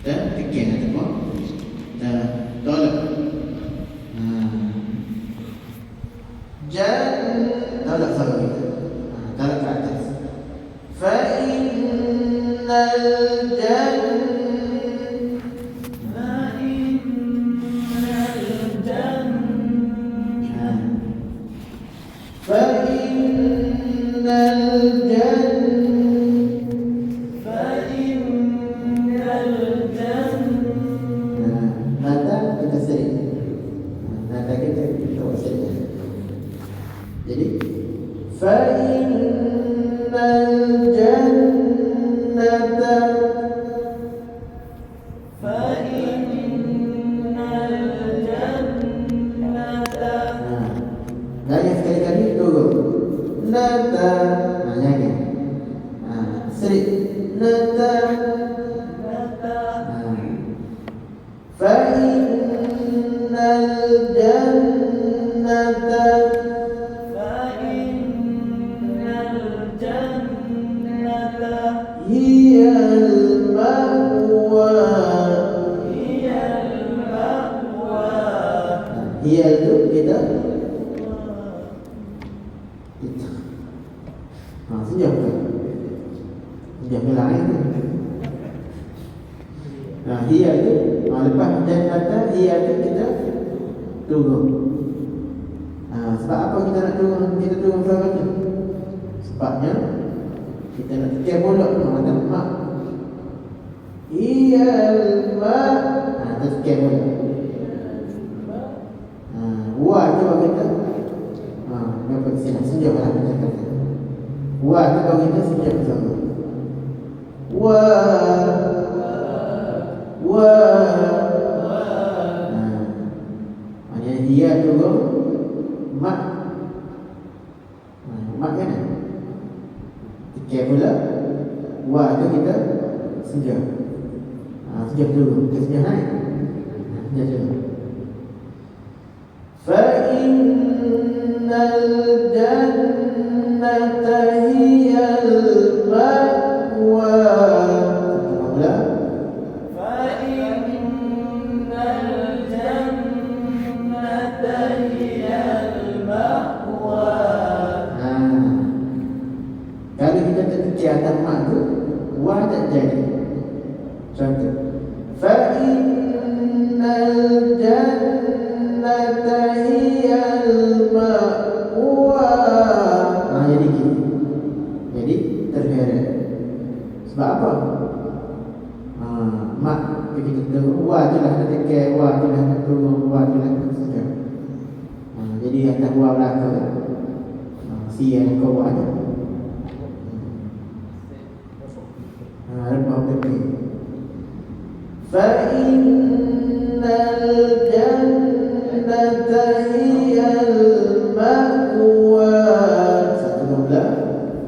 dan fikir ataupun dan tolak. Tolak sama kita. Tolak ke atas. Fa innal jadi fa innal jannata dari sekali-kali turun nata jangan serik nata fa innal jannata hiyal ma'wa. Hiya itu kita sejam kan? Sejam lain tu. Hiya itu lepas jannata, hiya itu kita turun. Sebab apa kita nak turun? Kita turun surga tu sebabnya kita nak fikir pula mengatakan mak iyal mak. Kita fikir pula wa tu bagi kita dapat sini sejam lah kita kata wa tu bagi kita sejam sama wa maknanya dia turun mak kan fikir pula wa tu kita sejam sejam turun ke sejam naik sejam turun. Fa innal jannata hiyal ma'wa. Fa innal jannata hiyal ma'wa. Kalau kita terkecil atas mak tu, wa tak jadi. Contoh, fa innal jannata hiyal ma'wa. Jadi gini. Jadi terheret. Sebab apa? Mak kita turun, wa tu lah nak tekek, wa tu lah nak turun, wa tu lah nak sejam. Jadi atas wa belakang si yang kau wa je. Rebah tepi. Fa innal jannata hiyal ma'wa. Satu jumlah.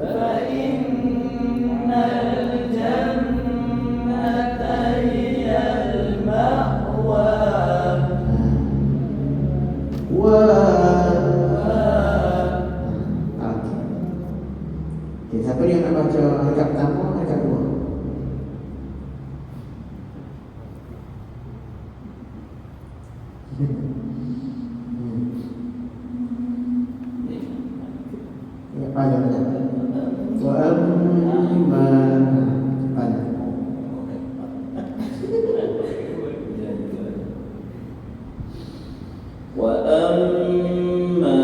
Fa innal jannata hiyal ma'wa. Okey, siapa yang nak baca rakaat pertama, rakaat kedua? Ya, panjang saja. Wa amma panjang. Wa amma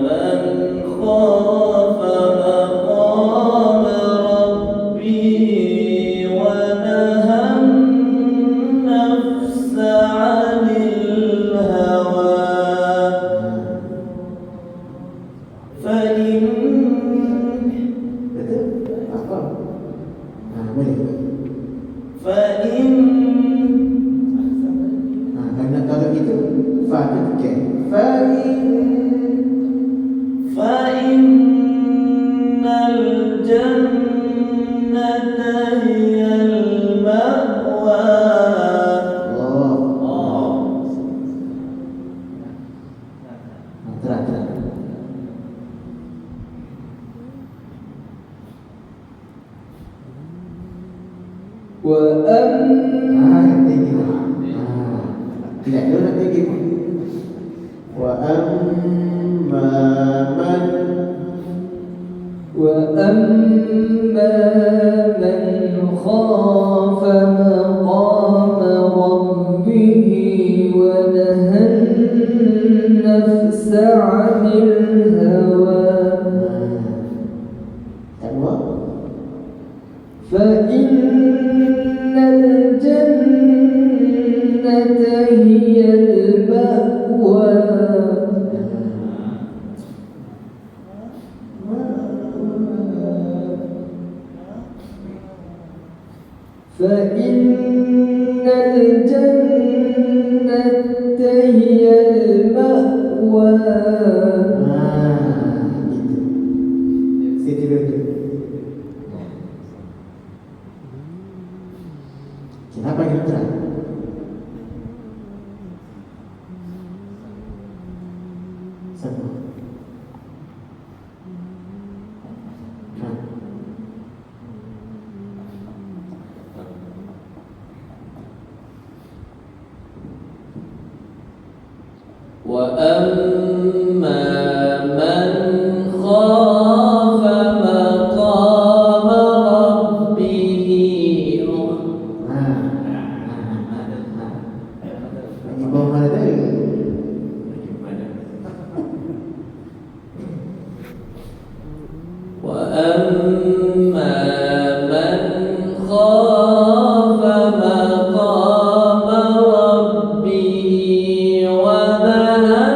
man khafa maqama rabbih wa nahan nafsa 'anil hawa fa kalau itu fa tu fikir fa innal jannata hiyal ma'wa. Terang. Yang tinggi tu. Tidak dulu nak tinggi. Wa amma man خاف مقام ربه ونهى النفس عن الهوى فإن الجنة هي المأوى فإن الجنة هي المأوى. Gitu. Situ dulu. Kenapa hijrah? Siapa? وأما من خاف مقام ربه Lagi bawah mana tu? وأما من خاف مقام ربه ونهى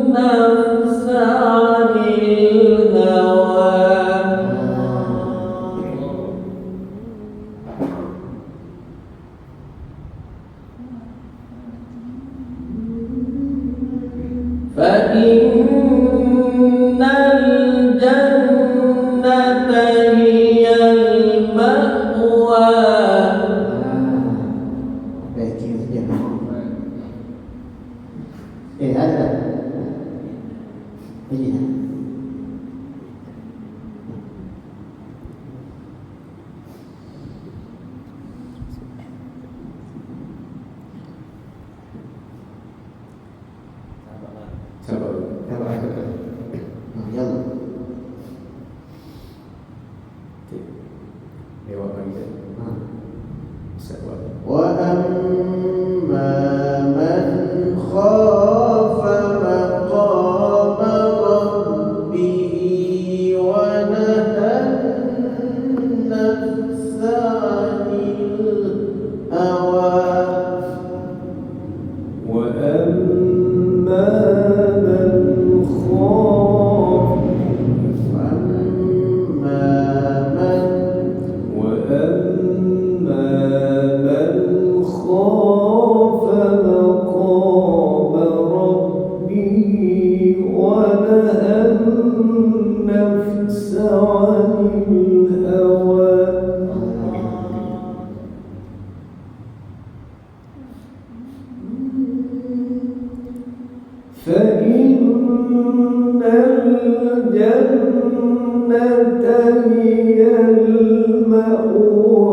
النفس عن الهوى فإن الجنة هي المأوى. Baik, kira saja. Ada. Ini. Sabar. Ya Allah. Lewat lagi. Sabar. وأما من خاف مقام ربه ونهى النفس عن الهوى وأما من خاف مقام ربه ونهى النفس عن الهوى فإن الجنة هي المأوى.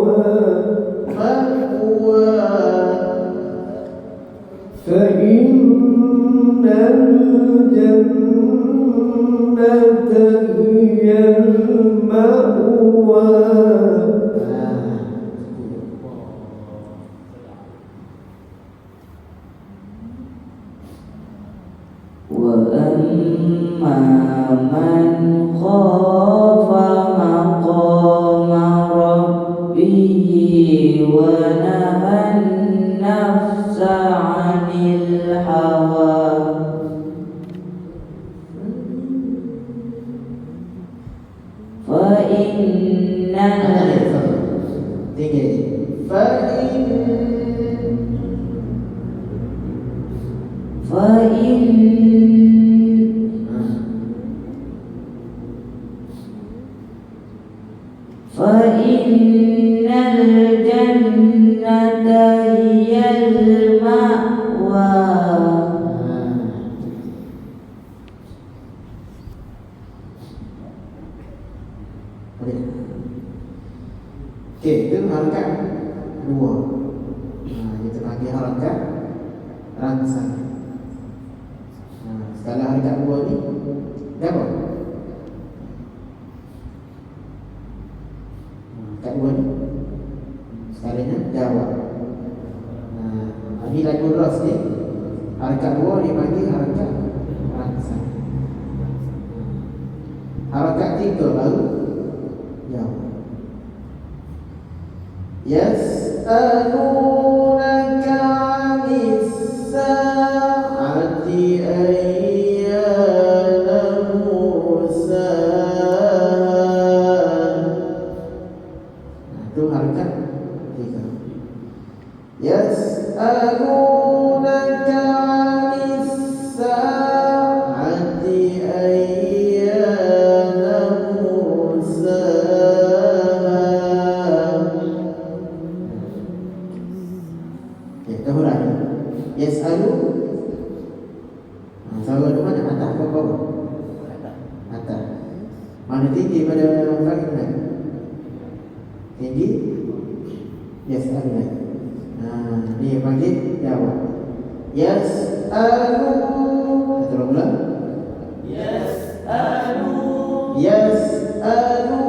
فإن الجنة هي المأوى. وأما من خاف مقام ربه ونهى النفس عن الهوى فإن فإن الجنة هي المأوى. Okey, itu harakat dua. Kita panggil harakat rangsang. Skala harakat dua ni apa? Harakat dua ni skalanya jawab. Ini lagu ras ni. Harakat dua dipanggil harakat rangsang. Harakat tiga baru jawab. Yas'alunaka 'anis sa'ati ayyana mursaha. Itu harakat tiga. Yas'alunaka 'anis sa'ati ayyana mursaha. Yas'alu sahabat di mana? Atas ke bawah? Atas. Mana tinggi pada langit naik? Tinggi? Yas'alu naik. Ni yang panggil jawab. Yas'alu. Kita ulang. Yas'alu. Yas'alu.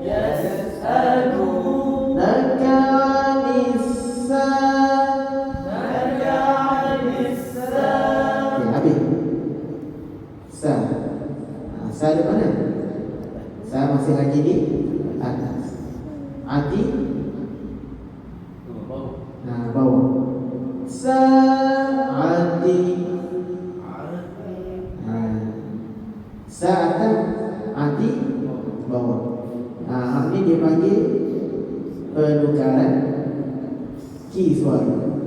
Yas'alu. Naka 'anis sa di mana? Sa masih lagi di atas. Ati bawah. Sa'ati. Sa atas, ati bawah. Ini dipanggil penukaran ki suara.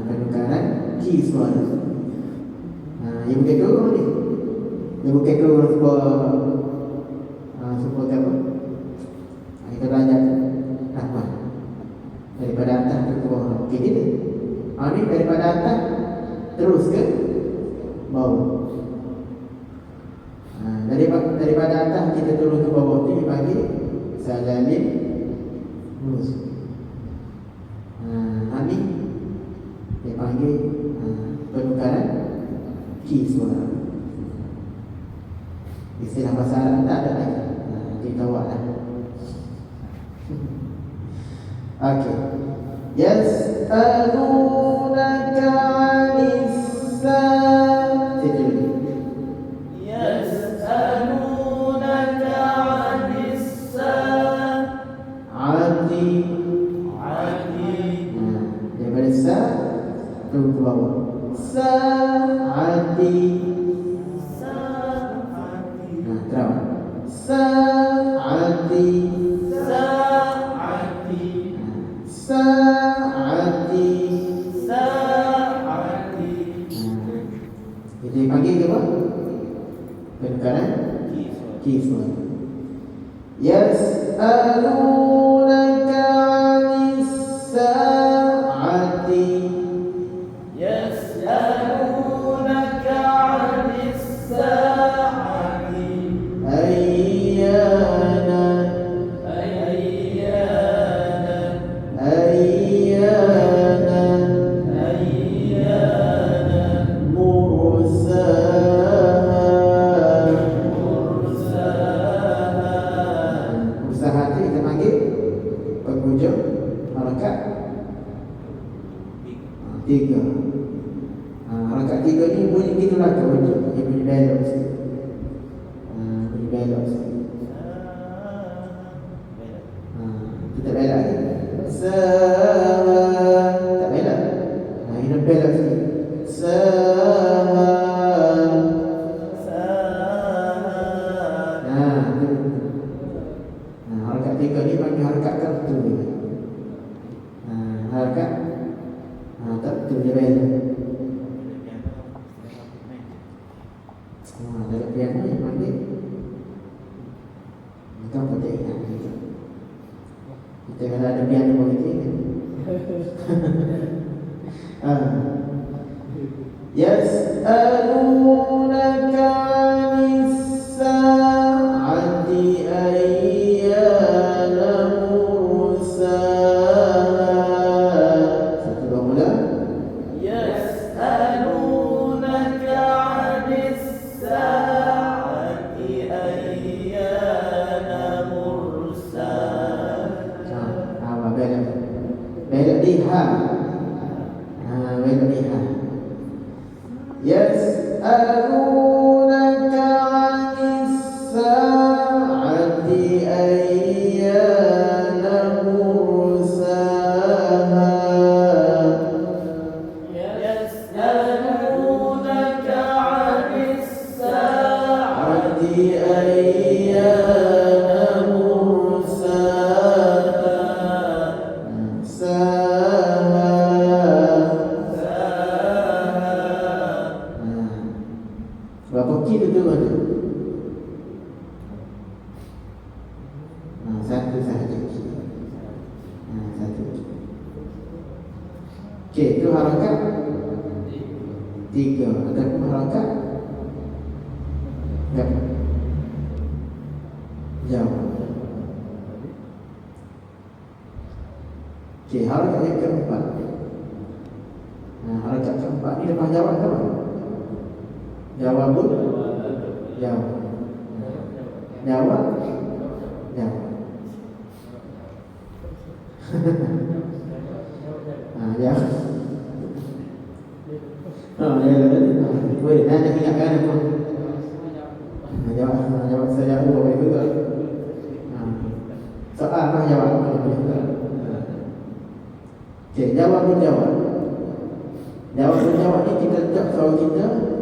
Penukaran ki suara. Yang kedua ni. Yang kedua sebuah apa? Kita belajar apa? Daripada atas ke bawah. Okey ni. Ini daripada atas terus ke bawah. Daripada atas kita turun ke bawah ni dipanggil salalim lurus. Ini dipanggil penukaran ki suara. Istilah bahasa Arab tak ada lagi. Kita buatlah. Okey. Yas'alunaka 'anis sa'ati. Yas'alunaka 'anis sa'ati. Daripada sa turun ke bawah. Sa'ati. Sa'ati. Sa'ati. Sa'ati. Sa'ati. Jadi panggil ke apa? Penukaran ki suara. Yas'alunaka 'anis sa'ati. Yas'alunaka 'anis sa'ati. Ayyana mursaha. Mursaha tu kita panggil penghujung harakat tiga. Harakat tiga ni bunyi gitulah ke hujung. Dia bunyi belok sikit. Bunyi belok sikit. Kita belok lagi. Tak belok. Ini belok sikit. Harakat tiga ni panggil harakat tertentu ni. Harakat tertentu dia belok. Dalam piano ni panggil kita pun tak ingat kita. Kita kalau ada piano pun kita ingat. Yas'alunaka 'anis sa'ati ayyana mursaha. liha. Baik liha. Yas'alunaka 'anis sa'ati ayyana mursaha. Yas'alunaka 'anis sa'ati ayyana mursaha. Berapa kilo tu ada? Satu sahaja. Satu. Okey, itu harakat 3 ataupun harakat berapa? Jawab. Okey, harakat yang keempat. Harakat keempat ni lepas jawab apa? Jawabun. Jawab. Jawab. Jawab. Jawab. Boleh, nak ingatkan apa? Jawab saya boleh juga. Soal apa jawab? Okey, jawab pun jawab. Jawab pun jawab ni kita letak soal kita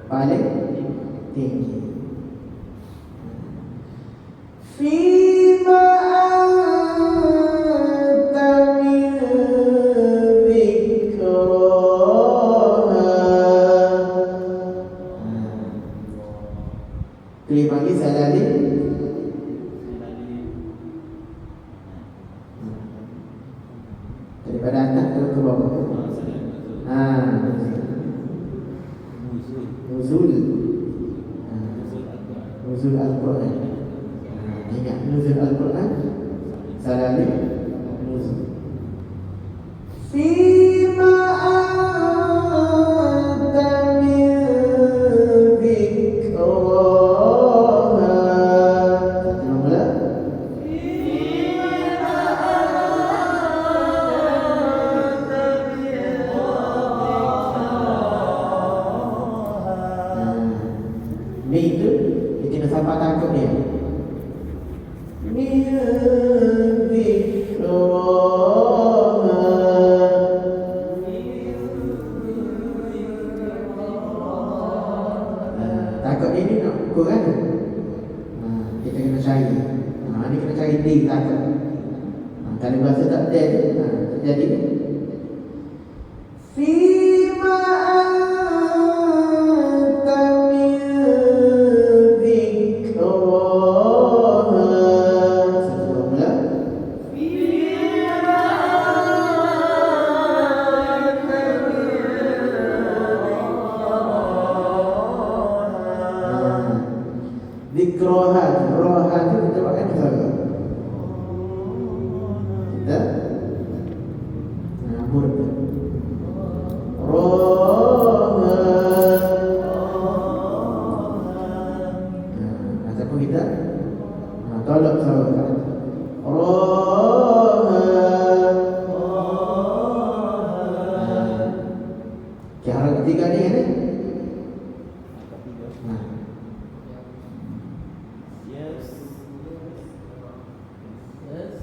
paling tinggi. Fima anta min dhikraha. Pilih bagi Saladin. Daripada atas turun ke bawah. Nuzul. Nuzul Al-Quran. Ingat nuzul Al-Quran. Saladin nuzul. Fima anta min dhikraha. Satu mula. Ni itu dia kena sampai tangkap dia. Min dhikraha. Tangkap dia ni nak ukur kan? Kita kena cari. Ni kena cari D tangkap. Kalau bahasa tak ada tu, jadi Fima anta min dhikraha. Satu mula. Dhikraha. Roha tu kita buat kan sahaja. Kita murda. Roha. Ataupun kita tolak sahaja. Roha. Okay, harap ketiga ni kan?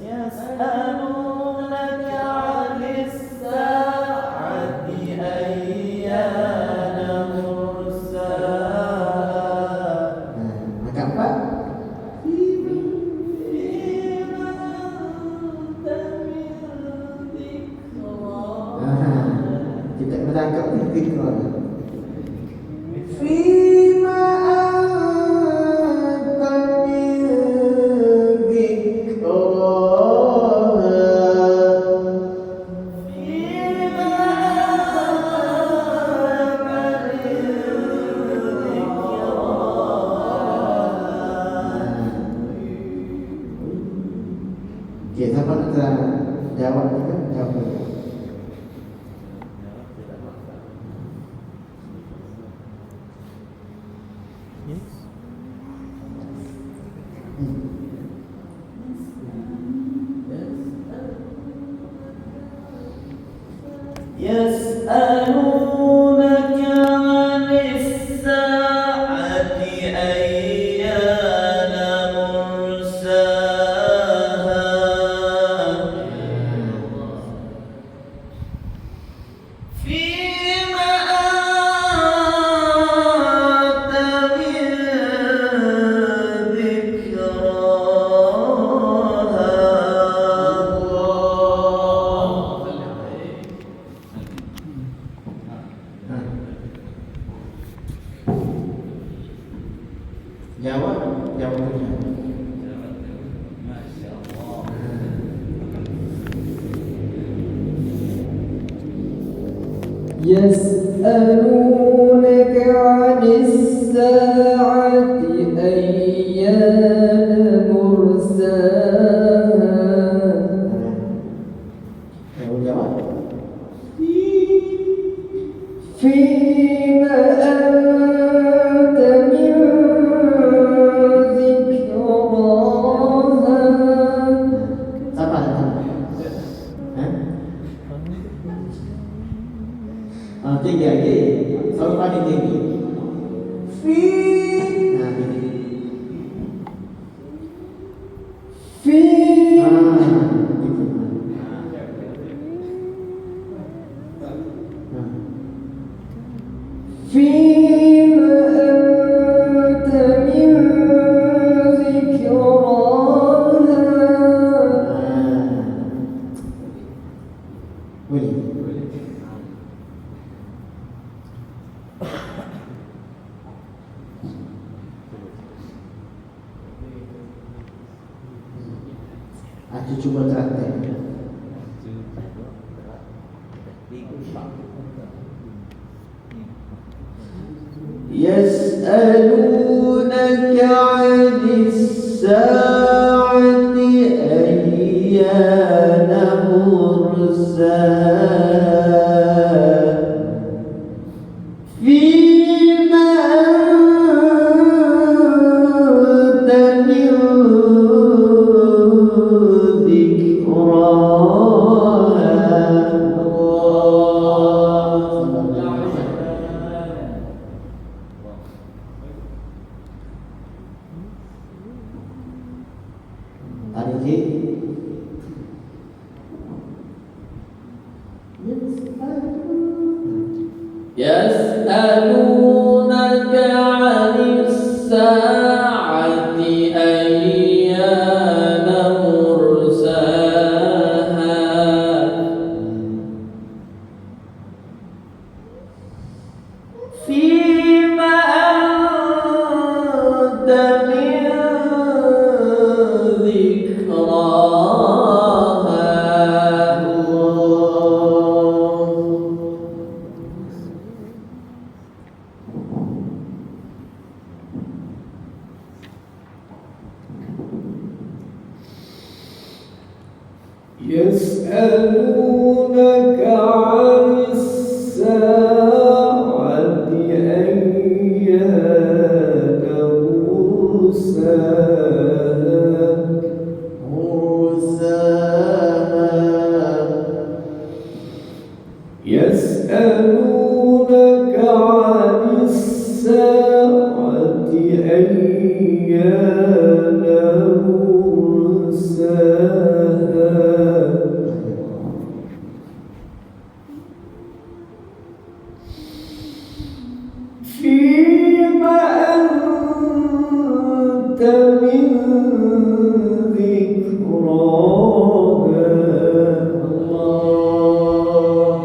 Yas'alunaka 'anis sa'ati ayyana mursaha. Maka empat. Fima anta min dhikraha. Kita kena tangkap ni fikran. Fima anta min dhikraha. Okey, siapa nak jawab ni kan? Jawab dulu. يسألونك عن الساعة أيان مرساها فيما أنت من Jawab, jawabannya. Masya Allah. يسألونك عن الساعة أيان مرساها Jawab. فيما أنت من ذكراها Siapa? Tinggi lagi. Selalu paling tinggi. Nah, ini. في فيما أنت من ذكراها Boleh. Aku cuba teratai. يسألونك عن الساعة أيان مرساها فيما أنت من يسألونك عن الساعة أيان مرساها فيما أنت من يسألونك عن الساعة أيان مرساها يسألونك عن الساعة أيان مرساها فيما أنت من ذكراها الله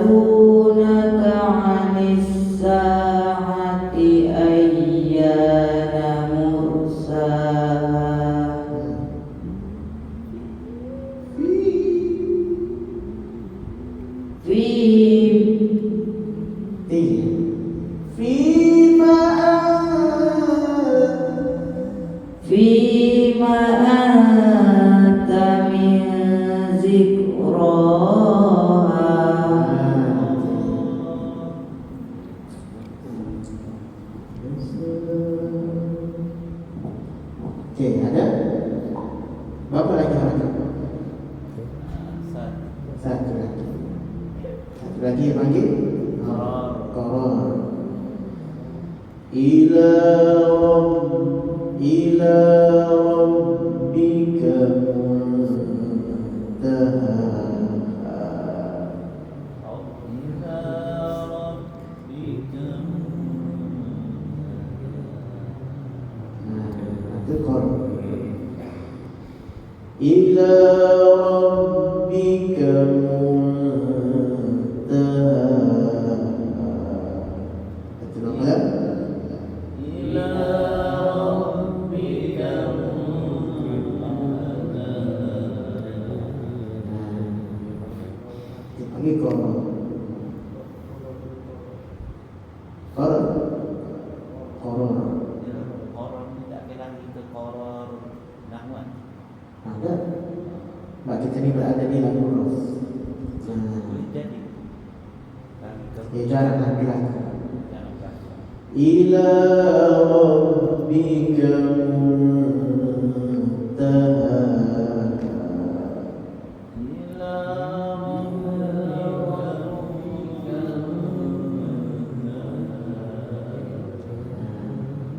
يسألونك عن الساعة أيان مرساها فيما أنت من ذكراها lagi panggil qarar. Ila rabbika muntaha. Itu qarar. Ila rabbika muntaha. Itu nama Ila rabbika dipanggil qarar. Qarar. Qarar ni tak kira lagi ke qarar nahwan. Ada. Sebab kita ni berada di dalam huruf. Boleh jadi. Ya, jarang berlaku. Jangan berlaku. Ila rabbika muntaha. Ila rabbika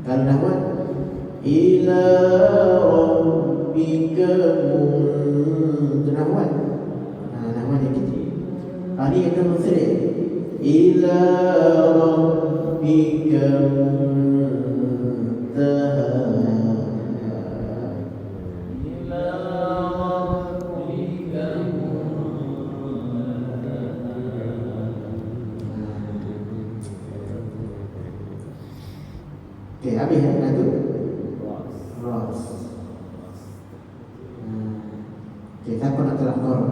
Kalau nahwan ila rabbika nahwan. Nahwan yang kecil. Ini yang kemusrik. Ila rabbika muntaha. Ila rabbika Okey, habis dah tu. Ras. Okey, siapa nak terang qarar?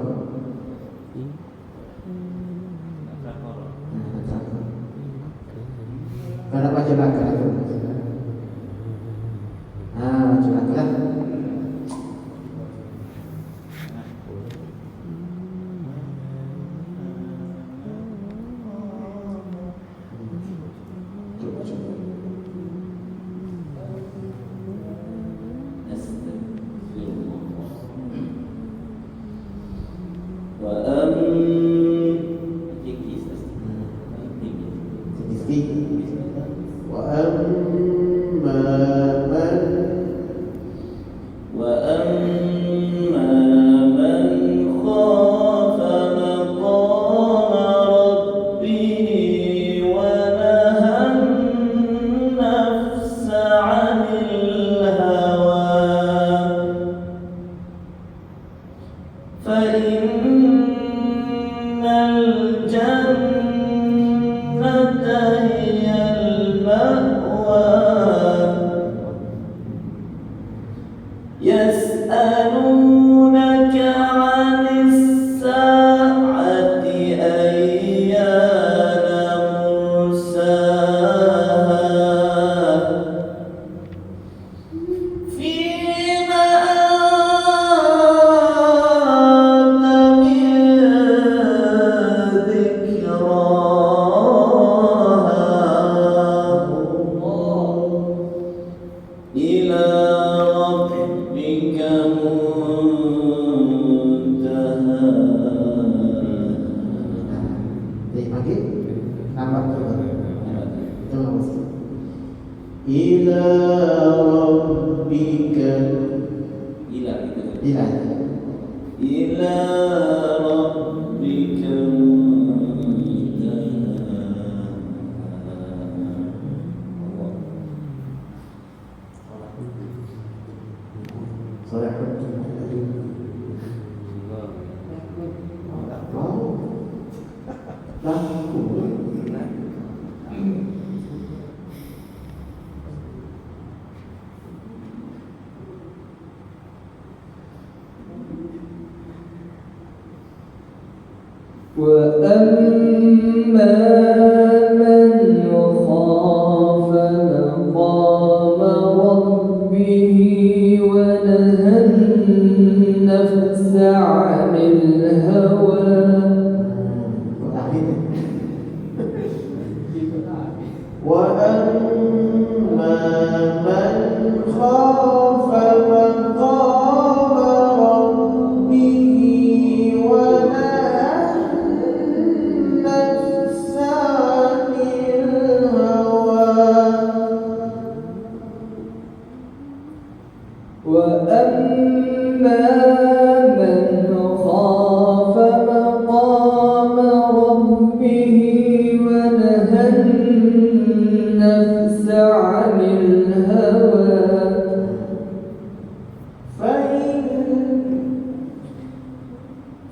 Kau nak baca belakang tu. Baca belakang lah. يسألونك عن الساعة أيان مرساها فيما أنت من ذكراها إلى ربك منتهى. Jadi panggil nampak tu. Tengok mesti. Ila rabbika Ila ila Ila rabbika surah Hud. وأما من خاف مقام ربه ونهى النفس عن الهوى وأما من خاف مقام ربه ونهى النفس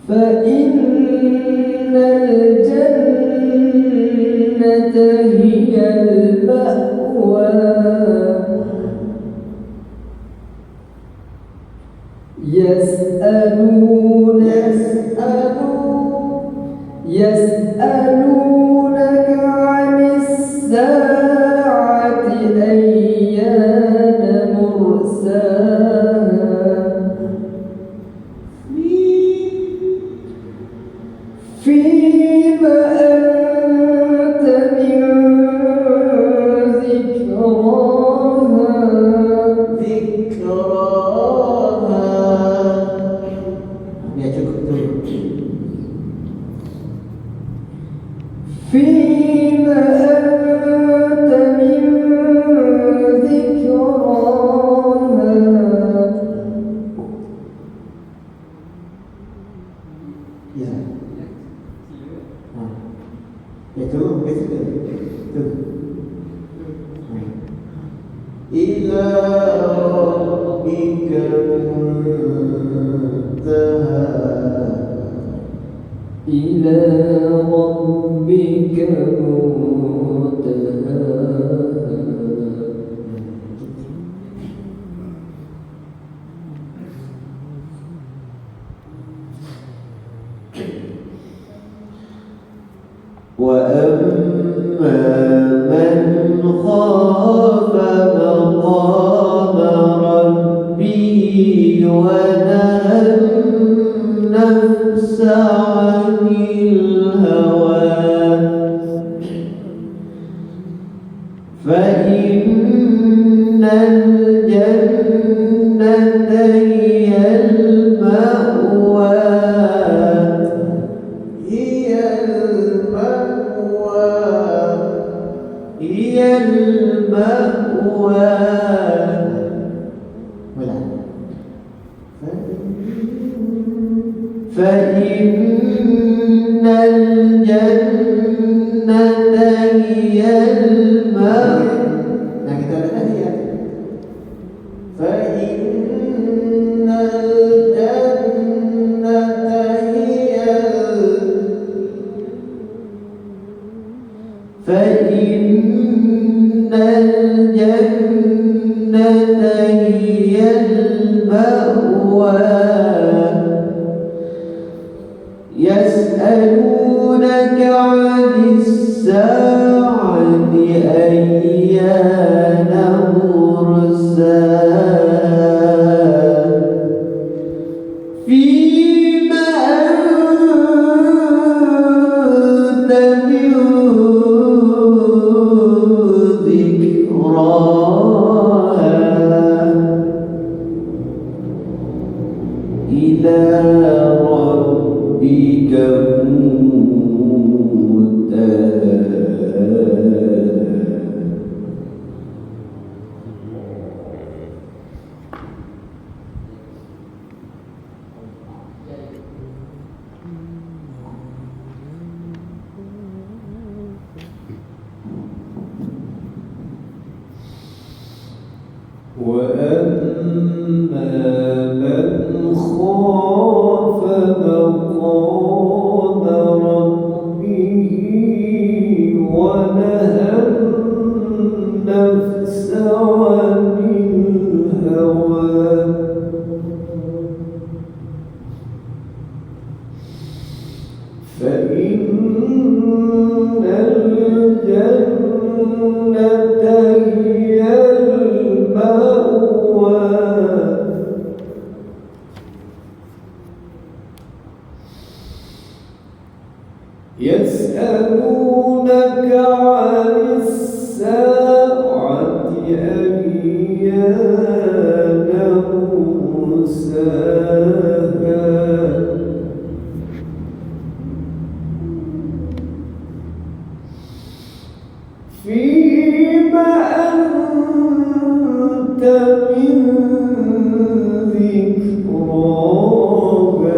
فإن الجنة هي المأوى يسألونك عن الساعة أيان مرساها فيما أنت من ذكراها Ya cukup tu. فيما أنت من ذكراها Ya. Ya tu, betul tu. Tu. Ila rabbika muntaha. إلى ربك منتهاها وأما من خاف مقام ربه ونهى النفس عن الهوى فإن الجنة هي المأوى هي المأوى فإن الجنة هي المأوى فإن الجنة هي فإن الجنة هي المأوى يسألونك عن الساعة أيان مرساها فيما أنت من ذكراها إلى ربك وأما من خاف مقام ربه ونهى النفس عن الهوى فإن الجنة هي المأوى يسألونك عن الساعة أيان مرساها فيما أنت من ذكراها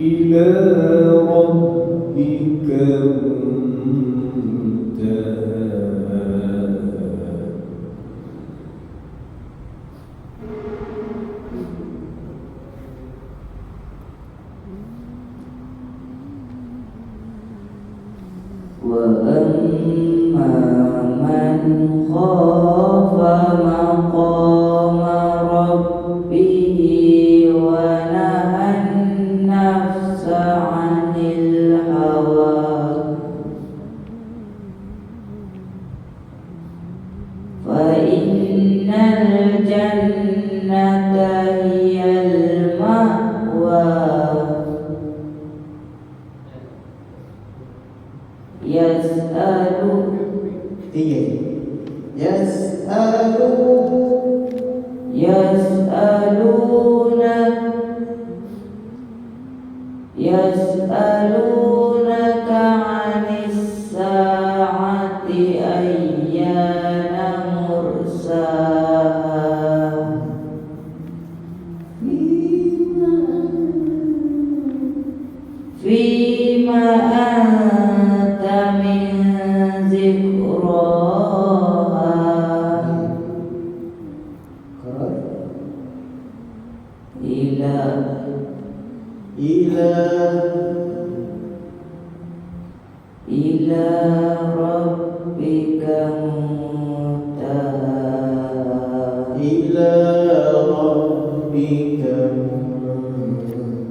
إلى ربك منتهاها وأما من خاف مقام ربه ونهى النفس عن الهوى فإن الجنة هي المأوى يسألونك عن الساعة أيان مرساها فيما أنت من ذكراها إلى ربك منتهاها إلى ربك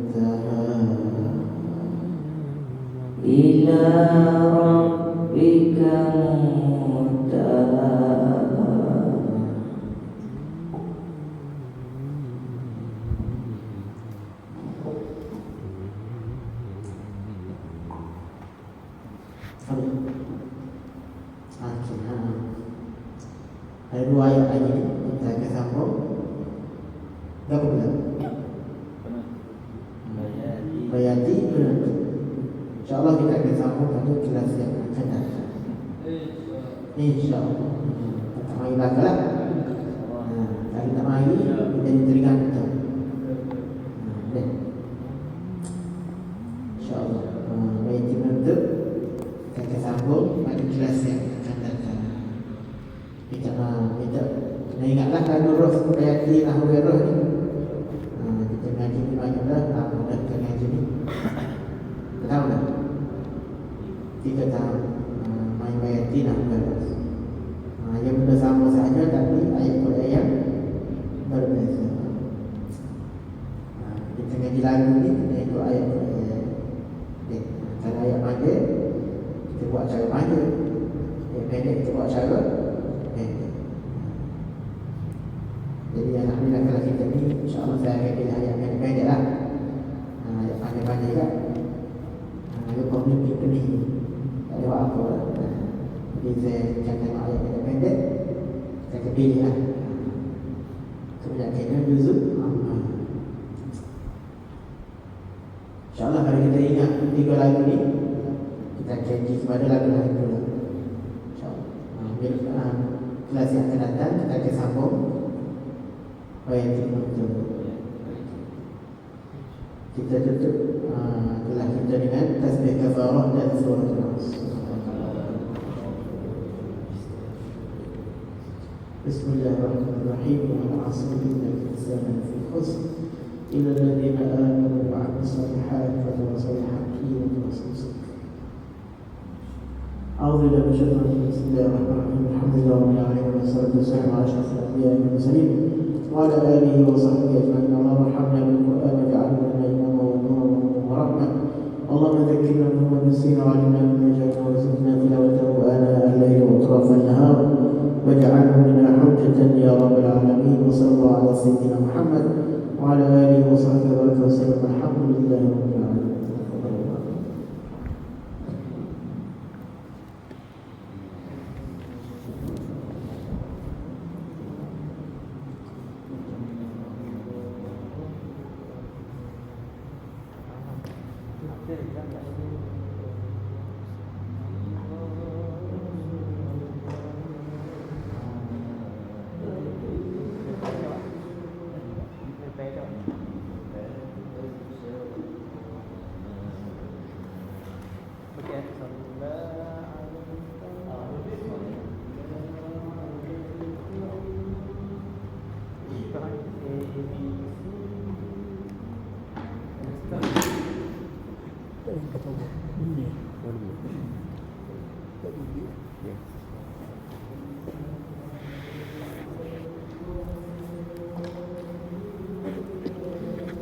منتهاها إلى ربك منتهاها Ada dua ayat lagi ni, kita akan sambung. Berapa bulan? Bayati penentu. InsyaAllah kita akan sambung pada kelas yang akan datang. InsyaAllah. Tak mari belakang lah. Kalau tak mari, kita tergantung. InsyaAllah. Bayati penentu. Kita akan sambung pada kelas yang akan datang. Kita ingatlah kalau roh bayati nahwu roh ni. Kita ngaji ni banyak dah, lama dah kita ngaji ni. Tahu tak? 3 tahun main bayati nahwu roh. Yang benda sama saja tapi ayat per ayat berbeza. Kita ngaji lagu ni kena ikut ayat per ayat. Kalau ayat panjang kita buat cara panjang. Ayat pendek kita buat cara pendek. Jadi alhamdulillah kalau kita ni insya-Allah saya akan pilih ayat yang pendek lah. Ayat panjang-panjang kan. Ayat pemimpin ni tak ada apa lah. Jadi saya akan tengok ayat yang pendek, saya akan pilih lah. Kebanyakannya juzuk insya-Allah kalau kita ingat 3 lagu ni, kita janji kepada lagu-lagu dulu. InsyaAllah kelas yang akan datang kita akan sambung bayati betul. Kita tutup kelas kita dengan tasbih kafarah dan surah Al-Nas. Bismillahirrahmanirrahim. Wal 'asri innal insana lafi khusr illa alladhina amanu wa 'amilus solihati wa tawassaw bil haqqi wa tawassaw bis sabr. أعوذ بالله من الشيطان الرجيم. بسم الله الرحمن الرحيم. الحمد لله رب العالمين والصلاة والسلام على أشرف الأنبياء والمرسلين وعلى آله وصحبه أجمعين. اللهم ارحمنا بالقرآن واجعله لنا إماما ونورا ورحمة. اللهم ذكرنا منه ونسينا وعلمنا مما جهلنا وارزقنا تلاوته آناء الليل وأطراف النهار واجعله لنا حجة يا رب العالمين. وصلى الله على سيدنا محمد وعلى آله وصحبه وسلم. الحمد لله رب العالمين. Ya.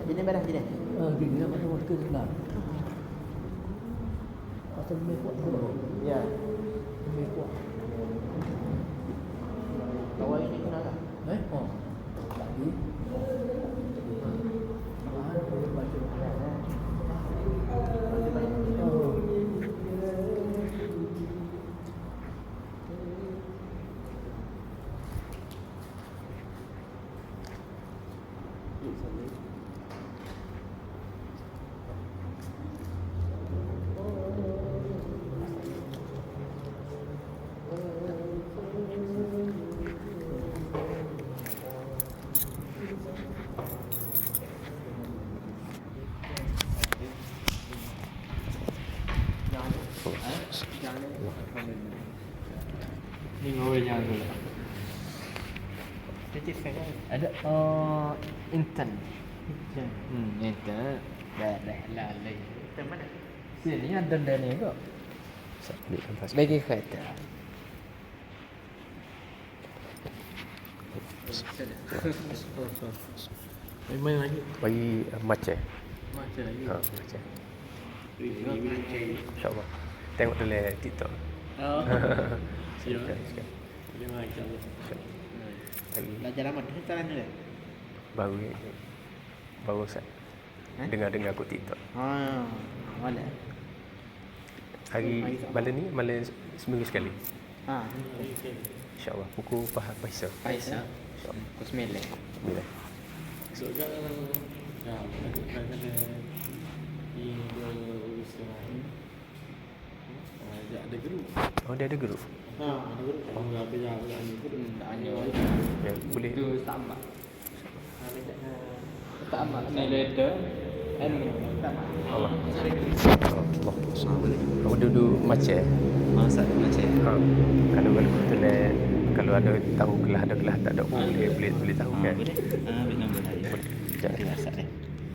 Jadi barang sini. Gini nak macam waktu sebelah. Pasal lebih kuat tu. Ya. Lebih kuat. Kawai ini kena tak? Oh. Lagi. Boleh baca. Oh. Ni ngồi nhà rồi. Ada intern. Intern. Dah lah lagi. Kita mana? Sini ada ni kok. Ambil kanvas. Bagi kereta. Main lagi. Bagi macam. Macam lagi. Macam. InsyaAllah. Tengok dulu TikTok. Oh. Sikit. Belajar lama tu sekarang ni dah. Baru Ustaz. Dengar aku TikTok. Mana? Hari malam ni malam seminggu sekali. InsyaAllah pukul Faisal. Aisyah. Kusmil. Bila? So jangan ada ada grup. Oh dia ada grup. Ada grup. Kalau kerja ni pun hanya Ya, boleh. Itu sama. Sama. Later. Allah. Kamu duduk macam. Masak macam. Kalau ada tahu gelah tak ada boleh tahu kan. Boleh nombor saya. Boleh. Sekejap. Masak